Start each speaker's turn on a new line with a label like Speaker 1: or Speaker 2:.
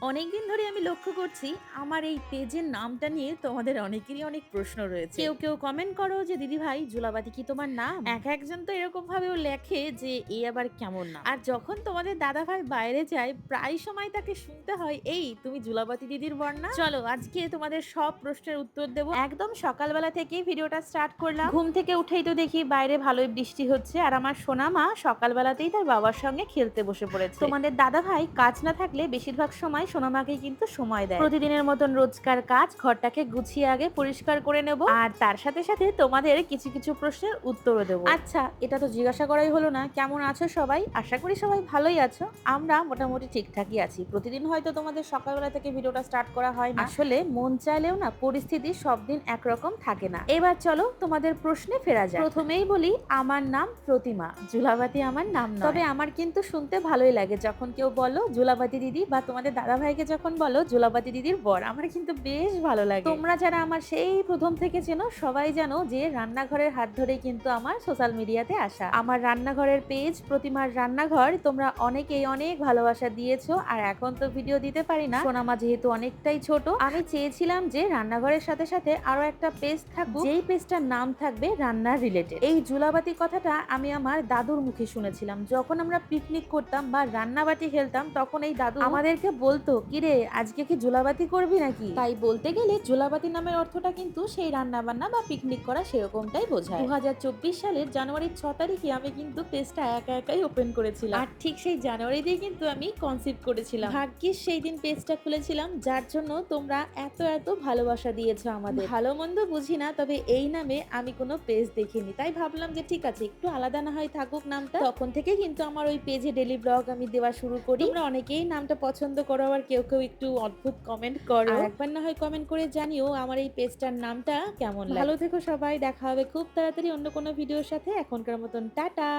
Speaker 1: অনেকদিন ধরে আমি লক্ষ্য করছি আমার এই পেজের নামটা নিয়ে তোমাদের অনেকেরই অনেক প্রশ্ন রয়েছে। কেউ কমেন্ট করো যে দিদি ভাই জুলাবাতি কি তোমার নাম? একজন তো এরকম ভাবেও লেখে যে এ আবার কেমন নাম। আর যখন তোমাদের দাদা ভাই বাইরে যায় প্রায় সময় তাকে শুনতে হয়, এই তুমি জুলাবাতি দিদির বর না? চলো আজকে তোমাদের সব প্রশ্নের উত্তর দেব। একদম সকালবেলা থেকেই ভিডিওটা স্টার্ট করলাম। ঘুম থেকে উঠেই তো দেখি বাইরে ভালোই বৃষ্টি হচ্ছে আর আমার সোনা মা সকালবেলাতেই তার বাবার সঙ্গে খেলতে বসে পড়েছে। তোমাদের দাদা ভাই কাজ না থাকলে বেশিরভাগ সময় সোনামাকে কিন্তু সময় দেয়। প্রতিদিনের মতন রোজকার কাজ, ঘরটাকে গুছিয়ে আগে পরিষ্কার করে নেব আর তার সাথে সাথে তোমাদের কিছু কিছু প্রশ্নের উত্তরও দেবো। আচ্ছা, এটা তো জিজ্ঞাসা করাই হলো না, কেমন আছো সবাই? আশা করি সবাই ভালোই আছো। আমরা মোটামুটি ঠিকঠাকই আছি। প্রতিদিন হয়তো তোমাদের সকালবেলা থেকে ভিডিওটা স্টার্ট করা হয় না, আসলে মন চাইলেও না পরিস্থিতি সব দিন একরকম থাকে না। এবার চলো তোমাদের প্রশ্নে ফেরা যায়। প্রথমেই বলি, আমার নাম প্রতিমা, জুলাবাতি আমার নাম নয়। তবে আমার কিন্তু শুনতে ভালোই লাগে যখন কেউ বলো জুলাবাতি দিদি, বা তোমাদের দাদা ভাইকে যখন বলো জুলাবাতি দিদির বর, আমার কিন্তু বেশ ভালো লাগে। তোমরা যারা আমার সেই প্রথম থেকে চেনো সবাই জানো যে রান্নাঘরের হাত ধরেই কিন্তু আমার সোশ্যাল মিডিয়াতে আসা। আমার রান্নাঘরের পেজ প্রতিমার রান্নাঘর তোমরা অনেকেই অনেক ভালোবাসা দিয়েছো, আর এখন তো ভিডিও দিতে পারি না, সোনামা যেহেতু অনেকটাই ছোট। আমি চেয়েছিলাম যে রান্নাঘরের সাথে সাথে আরো একটা পেজ থাকুক, যেই পেজটার নাম থাকবে রান্নার রিলেটেড। এই জুলাবাতি কথাটা আমি আমার দাদুর মুখে শুনেছিলাম। যখন আমরা পিকনিক করতাম বা রান্নাবাটি খেলতাম তখন এই দাদু আমাদেরকে বলতো, কিরে আজকে কি জুলাবাতি করবি নাকি? তাই বলতে গেলে জুলাবাতি নামের অর্থটা কিন্তু সেই রান্না বান্না বা পিকনিক করা সেরকমটাই বোঝায়। 2024 সালের জানুয়ারির 6 তারিখে আমি কিন্তু পেজটা একা একাই ওপেন করেছিলাম, আর ঠিক সেই জানুয়ারিতেই কিন্তু আমি কনসিভ করেছিলাম। ভাগ্যিস সেই দিন পেজটা খুলেছিলাম, যার জন্য তোমরা এত এত ভালোবাসা দিয়েছো আমাদের। ভালো মন্দ বুঝি না, তবে এই নামে আমি কোনো পেজ দেখিনি, তাই ভাবলাম যে ঠিক আছে একটু আলাদা না হয় থাকুক নামটা। তখন থেকে কিন্তু আমার ওই পেজে ডেলি ব্লগ আমি দেওয়া শুরু করি। তোমরা অনেকেই নামটা পছন্দ করো, আর কেউ কেউ একটু অদ্ভুত কমেন্ট করো। আর একবার না হয় কমেন্ট করে জানিও আমার এই পেজটার নামটা কেমন লাগে। ভালো থেকো সবাই, দেখা হবে খুব তাড়াতাড়ি অন্য কোনো ভিডিওর সাথে। এখনকার মতন টাটা।